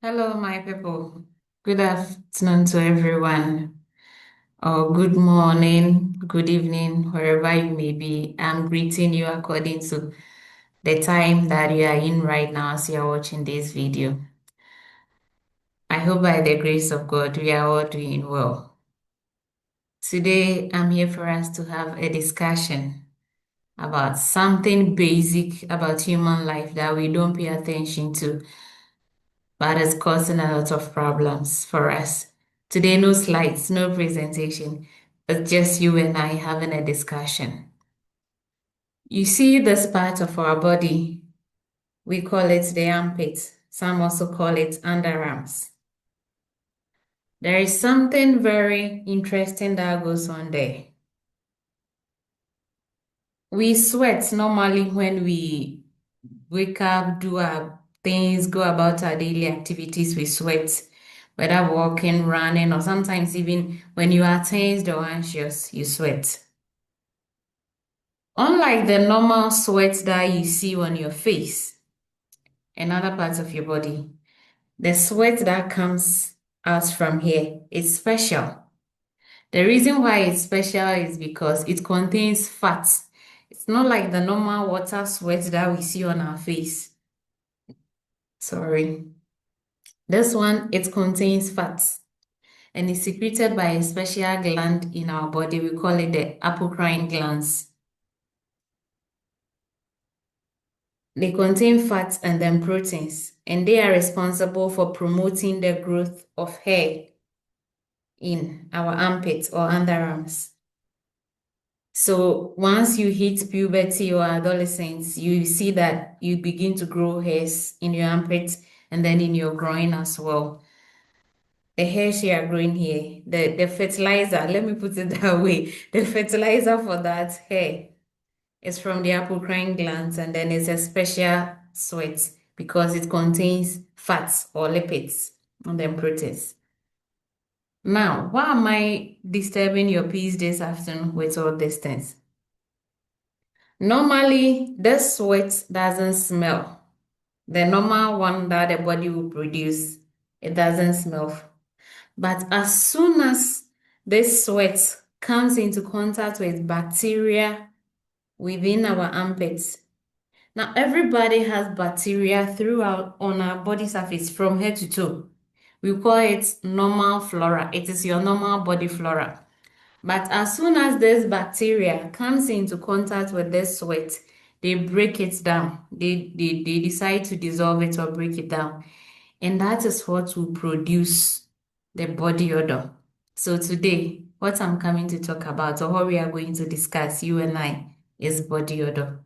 Hello, my people. Good afternoon to everyone, or good morning, good evening, wherever you may be. I'm greeting you according to the time that you are in right now as you are watching this video. I hope by the grace of God, we are all doing well. Today, I'm here for us to have a discussion about something basic about human life that we don't pay attention to, but it's causing a lot of problems for us. Today, no slides, no presentation. It's just you and I having a discussion. You see this part of our body, we call it the armpit. Some also call it underarms. There is something very interesting that goes on there. We sweat normally when we wake up, do our things, go about our daily activities, we sweat, whether walking, running, or sometimes even when you are tensed or anxious, you sweat. Unlike the normal sweat that you see on your face and other parts of your body, the sweat that comes out from here is special. The reason why it's special is because it contains fat. It's not like the normal water sweat that we see on our face. Sorry. This one, it contains fats and is secreted by a special gland in our body. We call it the apocrine glands. They contain fats and then proteins, and they are responsible for promoting the growth of hair in our armpits or underarms. So once you hit puberty or adolescence, you see that you begin to grow hairs in your armpits and then in your groin as well. The hairs you are growing here, the fertilizer, let me put it that way, the fertilizer for that hair is from the apocrine glands, and then it's a special sweat because it contains fats or lipids and then proteins. Now, why am I disturbing your peace this afternoon with all these things? Normally, this sweat doesn't smell. The normal one that the body will produce, it doesn't smell. But as soon as this sweat comes into contact with bacteria within our armpits, now everybody has bacteria throughout on our body surface from head to toe. We call it normal flora. It is your normal body flora. But as soon as this bacteria comes into contact with this sweat, they break it down. They decide to dissolve it or break it down. And that is what will produce the body odor. So today, what I'm coming to talk about, or what we are going to discuss, you and I, is body odor.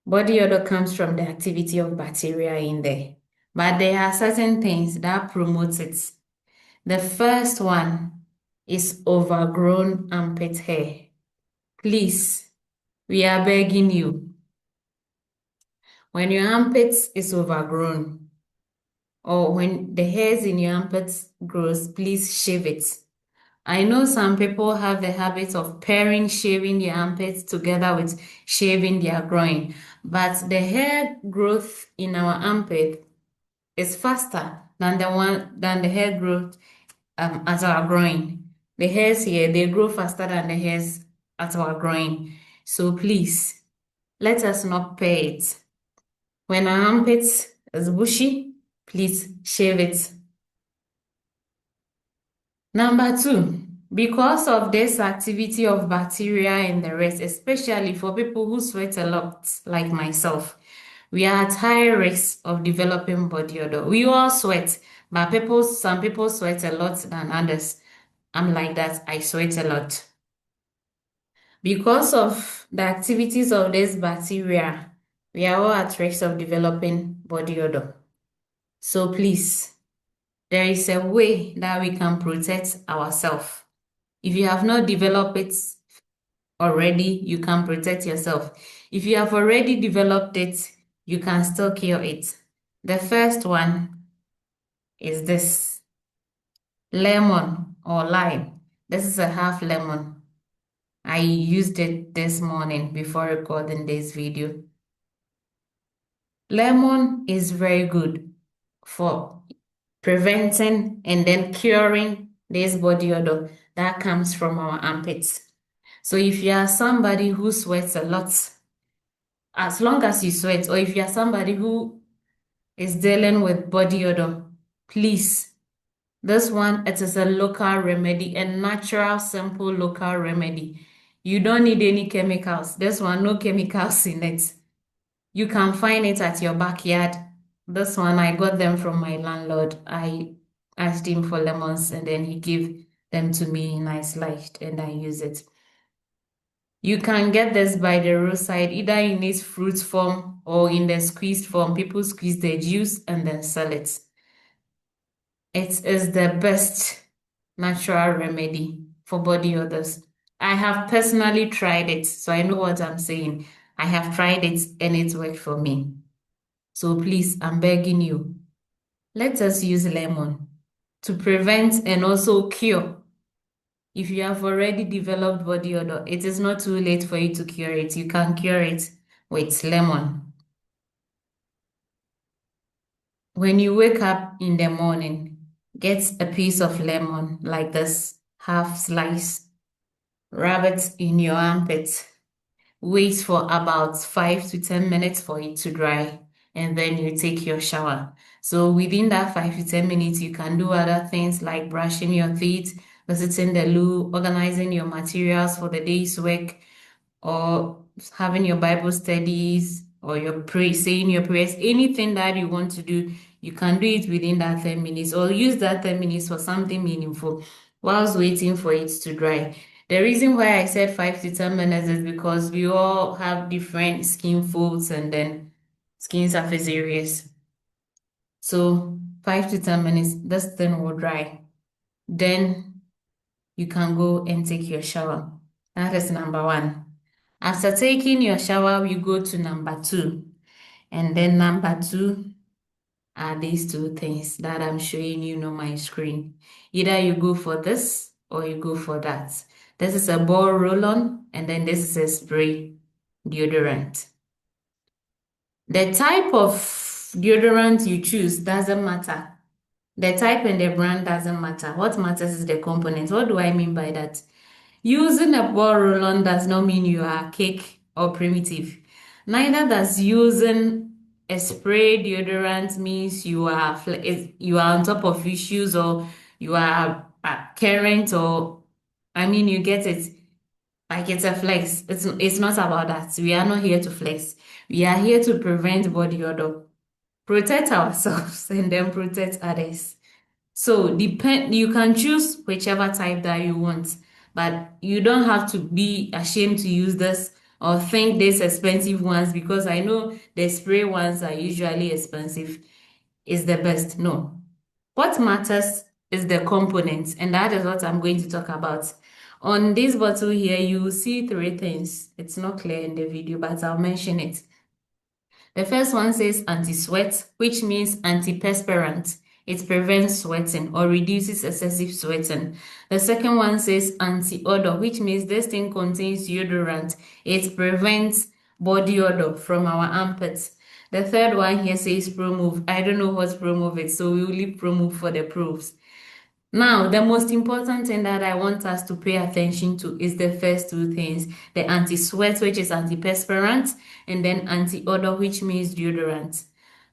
Body odor comes from the activity of bacteria in there. But there are certain things that promote it. The first one is overgrown armpit hair. Please, we are begging you. When your armpit is overgrown, or when the hairs in your armpits grows, please shave it. I know some people have the habit of pairing shaving their armpits together with shaving their groin, but the hair growth in our armpit is faster than the hair growth at our groin. The hairs here, they grow faster than the hairs at our groin. So please, let us not pair it. When our armpit is bushy, please shave it. Number two, because of this activity of bacteria and the rest, especially for people who sweat a lot, like myself, we are at high risk of developing body odor. We all sweat, but some people sweat a lot than others. I'm like that, I sweat a lot. Because of the activities of this bacteria, we are all at risk of developing body odor. So please, there is a way that we can protect ourselves. If you have not developed it already, you can protect yourself. If you have already developed it, you can still cure it. The first one is this lemon or lime. This is a half lemon. I used it this morning before recording this video. Lemon is very good. for preventing and then curing this body odor that comes from our armpits. So if you are somebody who sweats a lot, as long as you sweat, or if you are somebody who is dealing with body odor, please, this one, it is a local remedy, a natural, simple local remedy. You don't need any chemicals. This one, no chemicals in it. You can find it at your backyard. This one, I got them from my landlord. I asked him for lemons and then he gave them to me and I sliced and I use it. You can get this by the roadside, either in its fruit form or in the squeezed form. People squeeze the juice and then sell it. It is the best natural remedy for body odors. I have personally tried it, so I know what I'm saying. I have tried it and it worked for me. So please, I'm begging you, let us use lemon to prevent and also cure. If you have already developed body odor, it is not too late for you to cure it. You can cure it with lemon. When you wake up in the morning, get a piece of lemon like this, half slice, rub it in your armpit. Wait for about 5 to 10 minutes for it to dry, and then you take your shower. So within that 5 to 10 minutes, you can do other things like brushing your teeth, visiting the loo, organizing your materials for the day's work, or having your Bible studies, or saying your prayers, anything that you want to do, you can do it within that 10 minutes, or use that 10 minutes for something meaningful whilst waiting for it to dry. The reason why I said 5 to 10 minutes is because we all have different skin folds and then skin surface areas. So 5 to 10 minutes, this thing will dry. Then you can go and take your shower. That is number one. After taking your shower, we go to number two. And then number two are these two things that I'm showing you on my screen. Either you go for this or you go for that. This is a ball roll-on, and then this is a spray deodorant. The type of deodorant you choose doesn't matter. The type and the brand doesn't matter. What matters is the component. What do I mean by that? Using a ball roll-on does not mean you are cake or primitive. Neither does using a spray deodorant means you are on top of issues, or you are current, or I mean you get it. Like it's a flex. It's not about that. We are not here to flex. We are here to prevent body odor, protect ourselves, and then protect others. So you can choose whichever type that you want, but you don't have to be ashamed to use this or think these expensive ones, because I know the spray ones are usually expensive, is the best. No. What matters is the components, and that is what I'm going to talk about. On this bottle here, you will see three things. It's not clear in the video, but I'll mention it. The first one says anti-sweat, which means antiperspirant. It prevents sweating or reduces excessive sweating. The second one says anti-odor, which means this thing contains deodorant. It prevents body odor from our armpits. The third one here says ProMove. I don't know what ProMove is, so we'll leave ProMove for the proofs. Now, the most important thing that I want us to pay attention to is the first two things, the anti-sweat, which is antiperspirant, and then anti-odor, which means deodorant.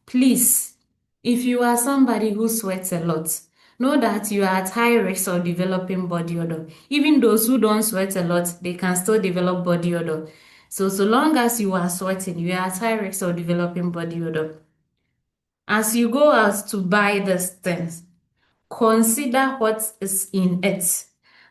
Please, if you are somebody who sweats a lot, know that you are at high risk of developing body odor. Even those who don't sweat a lot, they can still develop body odor. So long as you are sweating, you are at high risk of developing body odor. As you go out to buy these things, consider what is in it.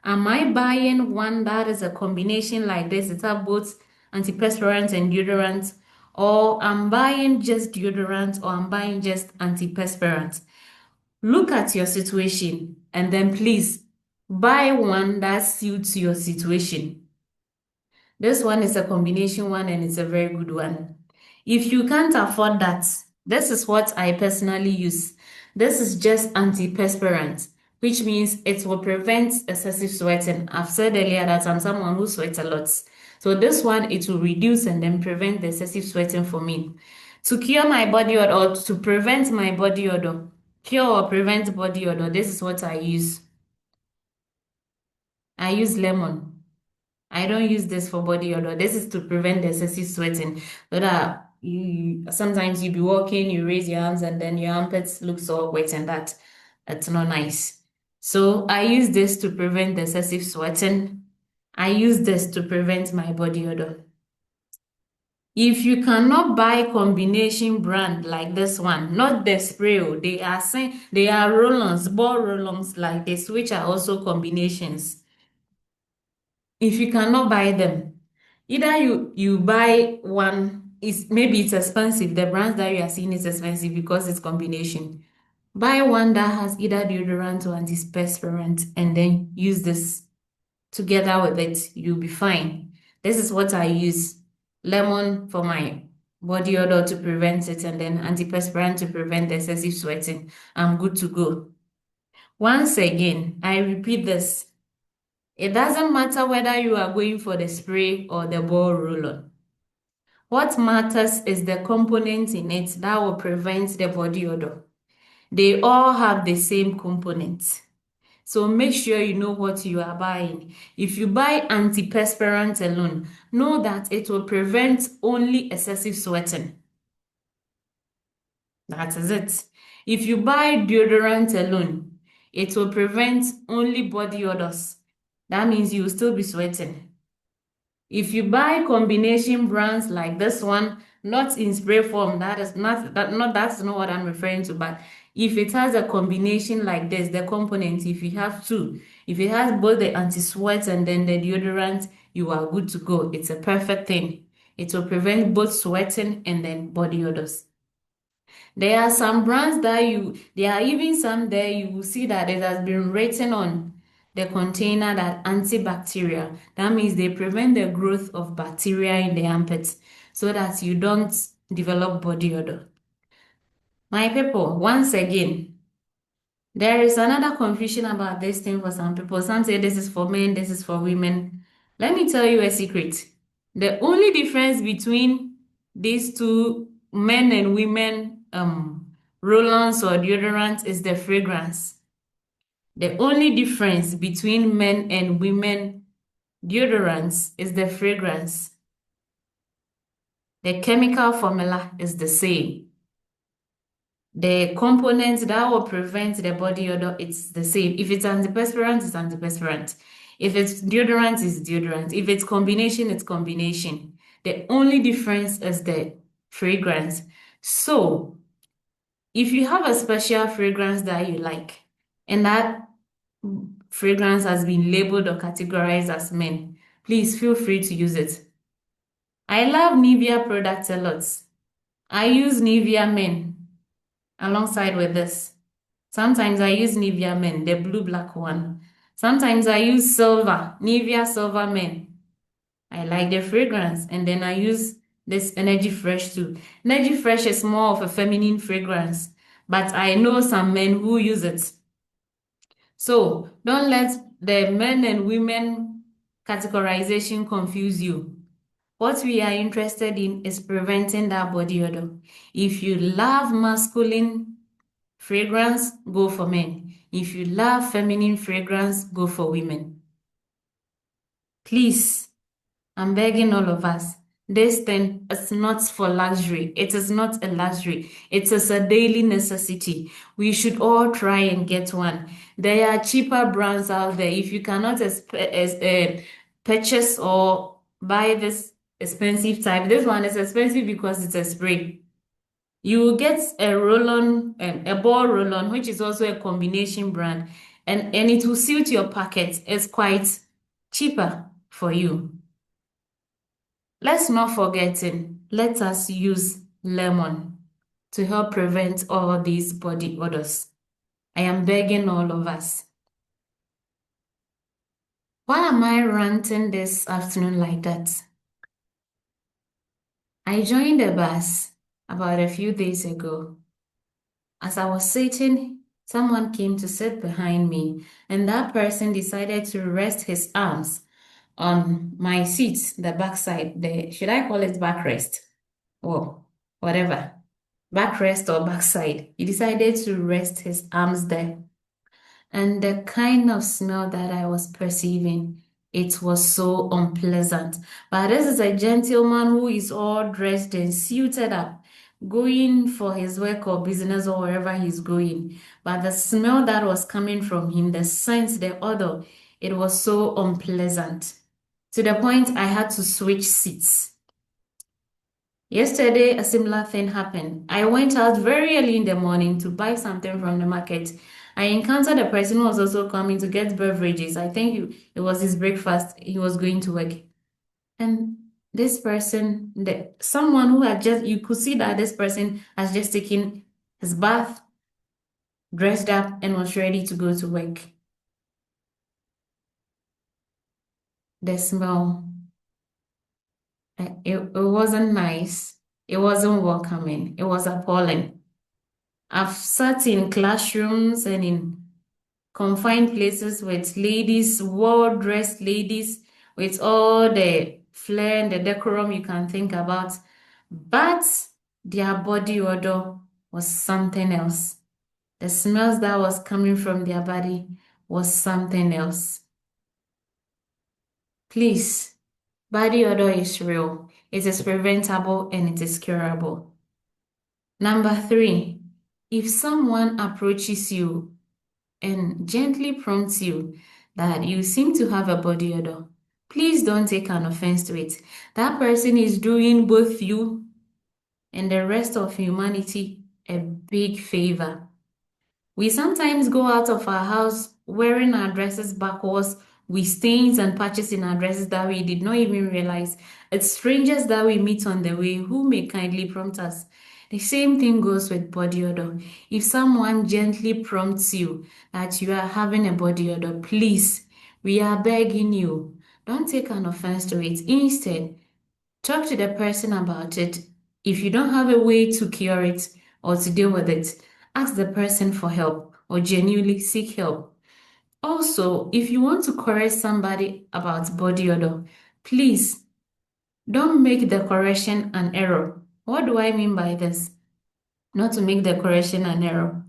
Am I buying one that is a combination like this? It has both antiperspirant and deodorant, or I'm buying just deodorant, or I'm buying just antiperspirant. Look at your situation and then please buy one that suits your situation. This one is a combination one and it's a very good one. If you can't afford that, this is what I personally use. This is just antiperspirant, which means it will prevent excessive sweating. I've said earlier that I'm someone who sweats a lot. So this one, it will reduce and then prevent the excessive sweating for me. To cure my body odor or to prevent my body odor, cure or prevent body odor, this is what I use. I use lemon. I don't use this for body odor. This is to prevent excessive sweating. So that you sometimes you be walking, you raise your arms, and then your armpits looks all wet, and that's not nice. So I use this to prevent excessive sweating. I use this to prevent my body odor. If you cannot buy combination brand like this one, not the spray, oh, they are saying they are roll-ons, ball roll-ons like this, which are also combinations. If you cannot buy them, either you buy one, is maybe it's expensive. The brands that you are seeing is expensive because it's combination. Buy one that has either deodorant or antiperspirant and then use this together with it. You'll be fine. This is what I use. Lemon for my body odor to prevent it, and then antiperspirant to prevent excessive sweating. I'm good to go. Once again, I repeat this. It doesn't matter whether you are going for the spray or the ball roll-on. What matters is the component in it that will prevent the body odor. They all have the same components. So make sure you know what you are buying. If you buy antiperspirant alone, know that it will prevent only excessive sweating. That is it. If you buy deodorant alone, it will prevent only body odors. That means you will still be sweating. If you buy combination brands like this one, not in spray form, that's not what I'm referring to, but if it has a combination like this, the components, if you have two, if it has both the anti-sweat and then the deodorant, you are good to go. It's a perfect thing. It will prevent both sweating and then body odors. There are some brands there are even some there you will see that it has been written on the container that antibacterial. That means they prevent the growth of bacteria in the armpits so that you don't develop body odor. My people, once again, there is another confusion about this thing for some people. Some say this is for men, this is for women. Let me tell you a secret. The only difference between these two men and women roll-ons or deodorants is the fragrance. The only difference between men and women deodorants is the fragrance. The chemical formula is the same. The components that will prevent the body odor, it's the same. If it's antiperspirant, it's antiperspirant. If it's deodorant, it's deodorant. If it's combination, it's combination. The only difference is the fragrance. So, if you have a special fragrance that you like, and that fragrance has been labeled or categorized as men, please feel free to use it. I love Nivea products a lot. I use Nivea Men alongside with this. Sometimes I use Nivea Men, the blue black one. Sometimes I use silver, Nivea Silver Men. I like the fragrance, and then I use this Energy Fresh too. Energy Fresh is more of a feminine fragrance, but I know some men who use it. So don't let the men and women categorization confuse you. What we are interested in is preventing that body odor. If you love masculine fragrance, go for men. If you love feminine fragrance, go for women. Please, I'm begging all of us. This thing is not for luxury. It is not a luxury. It is a daily necessity. We should all try and get one. There are cheaper brands out there. If you cannot purchase or buy this expensive type, this one is expensive because it's a spray. You will get a roll-on, a ball roll-on, which is also a combination brand, and it will suit your pocket. It's quite cheaper for you. Let's not forget it. Let us use lemon to help prevent all these body odors. I am begging all of us. Why am I ranting this afternoon like that? I joined a bus about a few days ago. As I was sitting, someone came to sit behind me, and that person decided to rest his arms on my seat, the back side, should I call it backrest? Well, whatever. backrest or backside. He decided to rest his arms there. And the kind of smell that I was perceiving, it was so unpleasant. But this is a gentleman who is all dressed and suited up, going for his work or business or wherever he's going. But the smell that was coming from him, the scent, the odor, it was so unpleasant. To the point I had to switch seats. Yesterday, a similar thing happened. I went out very early in the morning to buy something from the market. I encountered a person who was also coming to get beverages. I think it was his breakfast. He was going to work. And this person, someone who had just, you could see that this person has just taken his bath, dressed up, and was ready to go to work. The smell, it wasn't nice. It wasn't welcoming. It was appalling. I've sat in classrooms and in confined places with ladies, well-dressed ladies, with all the flair and the decorum you can think about, but their body odor was something else. The smells that was coming from their body was something else. Please, body odor is real. It is preventable and it is curable. Number three, if someone approaches you and gently prompts you that you seem to have a body odor, please don't take an offense to it. That person is doing both you and the rest of humanity a big favor. We sometimes go out of our house wearing our dresses backwards with stains and patches in our dresses that we did not even realize. It's strangers that we meet on the way who may kindly prompt us. The same thing goes with body odor. If someone gently prompts you that you are having a body odor, please, we are begging you, don't take an offense to it. Instead, talk to the person about it. If you don't have a way to cure it or to deal with it, ask the person for help or genuinely seek help. Also, if you want to correct somebody about body odor, please don't make the correction an error. What do I mean by this? Not to make the correction an error.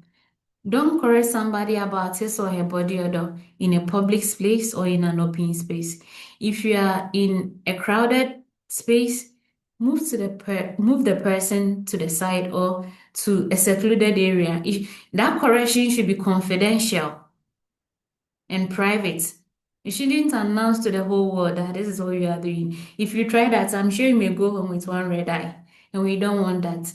Don't correct somebody about his or her body odor in a public space or in an open space. If you are in a crowded space, move the person to the side or to a secluded area. That correction should be confidential and private. You shouldn't announce to the whole world that this is what you are doing. If you try that, I'm sure you may go home with one red eye, and we don't want that.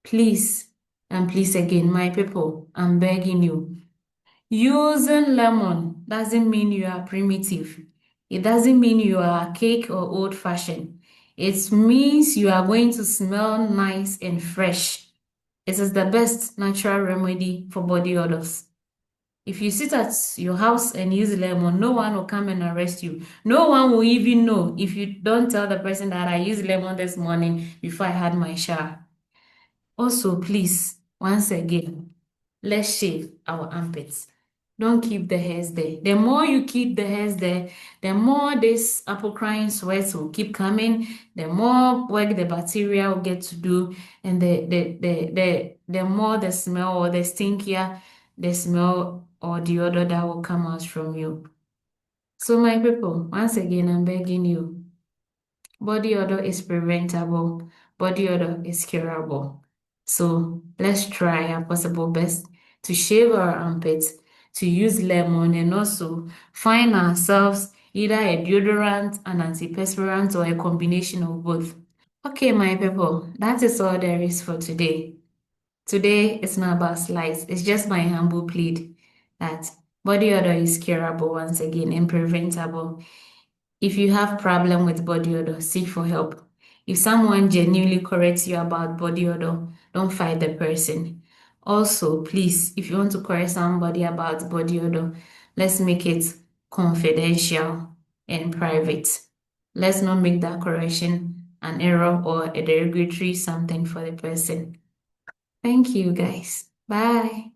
Please, and please again, my people, I'm begging you. Using lemon doesn't mean you are primitive. It doesn't mean you are archaic or old-fashioned. It means you are going to smell nice and fresh. It is the best natural remedy for body odors. If you sit at your house and use lemon, no one will come and arrest you. No one will even know if you don't tell the person that I used lemon this morning before I had my shower. Also, please, once again, let's shave our armpits. Don't keep the hairs there. The more you keep the hairs there, the more this apocrine sweat will keep coming, the more work the bacteria will get to do, and the more the smell or the stinkier the smell or the odor that will come out from you. So my people, once again, I'm begging you, body odor is preventable, body odor is curable. So let's try our possible best to shave our armpits, to use lemon, and also find ourselves either a deodorant, an antiperspirant, or a combination of both. Okay, my people, that is all there is for today. Today, it's not about slides. It's just my humble plea that body odor is curable once again and preventable. If you have problem with body odor, seek for help. If someone genuinely corrects you about body odor, don't fight the person. Also, please, if you want to correct somebody about body odor, let's make it confidential and private. Let's not make that correction an error or a derogatory something for the person. Thank you, guys. Bye.